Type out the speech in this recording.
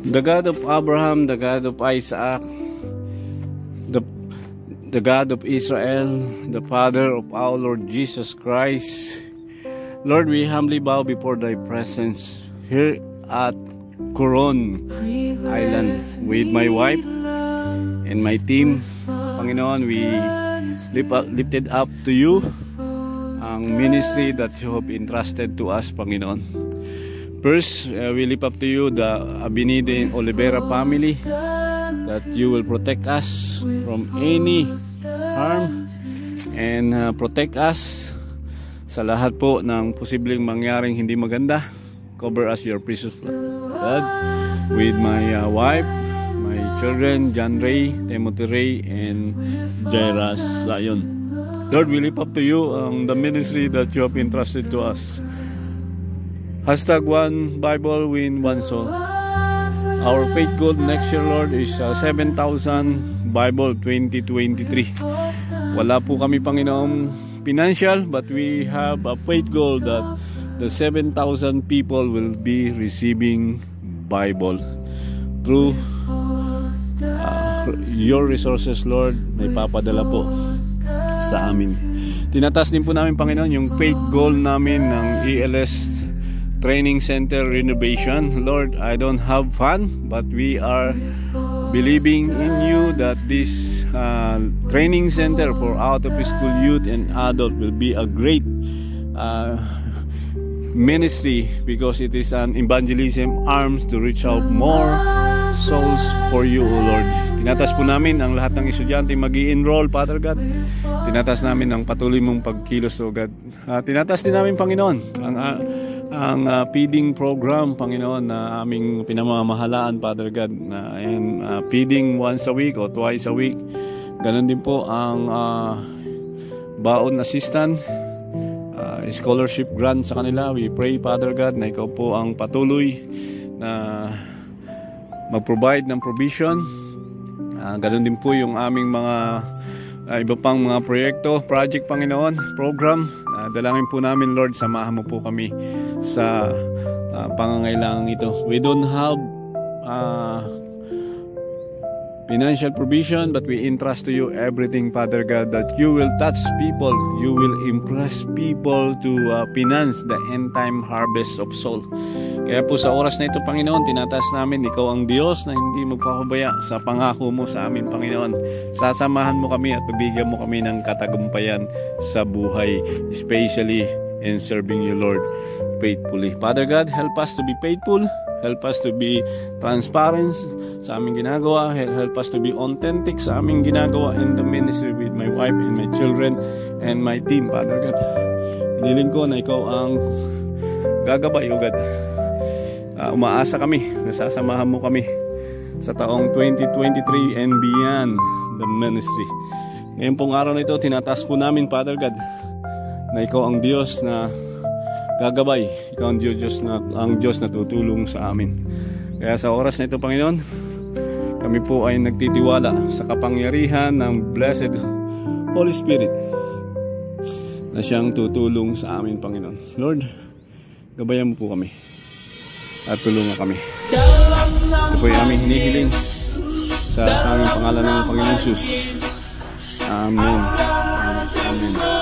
The God of Abraham, the God of Isaac, the God of Israel, the Father of our Lord Jesus Christ. Lord, we humbly bow before Thy presence here at Coron Island with my wife and my team. Panginoon, we lifted up to You ang ministry that You have entrusted to us, Panginoon. First, we lift up to You the Abinide and Olivera family, that You will protect us from any harm and protect us sa lahat po ng posibleng mangyaring hindi maganda. Cover us Your precious blood with my wife, my children, John Ray, Timothy Ray, and Jairus Zion. Lord, we lift up to You the ministry that You have entrusted to us. Hashtag One Bible Win One Soul. Our faith goal next year, Lord, is 7,000 Bible 2023. Wala po kami, Panginoong, financial, but we have a faith goal that the 7,000 people will be receiving Bible through Your resources, Lord. May papadala po sa amin. Tinatas din po namin, Panginoon, yung faith goal namin ng ELS Training Center renovation. Lord, I don't have fund, but we are believing in You that this training center for out of school youth and adult will be a great ministry, because it is an evangelism arms to reach out more souls for You, O Lord. Tinatas po namin ang lahat ng estudyante mag-i-enroll, Father God. Tinatas namin ang patuloy mong pagkilos, O God. Tinatas din namin, Panginoon, ang feeding program, Panginoon, na aming pinamamahalaan, Father God, and feeding once a week o twice a week. Ganon din po ang baon assistant, scholarship grant sa kanila. We pray, Father God, na Ikaw po ang patuloy na mag-provide ng provision. Ganon din po yung aming mga iba pang mga project, Panginoon, program. Dalangin po namin, Lord, samahan mo po kami sa pangangailangan ito. We don't have financial provision, but we entrust to You everything, Father God, that You will touch people, You will impress people to finance the end time harvest of soul. Kaya po sa oras na ito, Panginoon, tinataas namin, Ikaw ang Diyos na hindi magpapabaya sa pangako mo sa amin, Panginoon. Sasamahan mo kami at bibigyan mo kami ng katagumpayan sa buhay, especially in serving You, Lord, faithfully. Father God, help us to be faithful. Help us to be transparent sa aming ginagawa. Help us to be authentic sa aming ginagawa in the ministry with my wife and my children and my team, Father God. Hiniling ko na Ikaw ang gagabay, O God. Umaasa kami, nasasamahan mo kami sa taong 2023 and beyond the ministry. Ngayon pong araw na ito, tinataas po namin, Father God, na Ikaw ang Diyos na gagabay. Ikaw ang Diyos na tutulong sa amin. Kaya sa oras na ito, Panginoon, kami po ay nagtitiwala sa kapangyarihan ng Blessed Holy Spirit na Siyang tutulong sa amin, Panginoon. Lord, gabayan mo po kami at tulungan kami. Ito po yung aming hinihiling sa tanging pangalan ng Panginoon Jesus. Amen. Amen.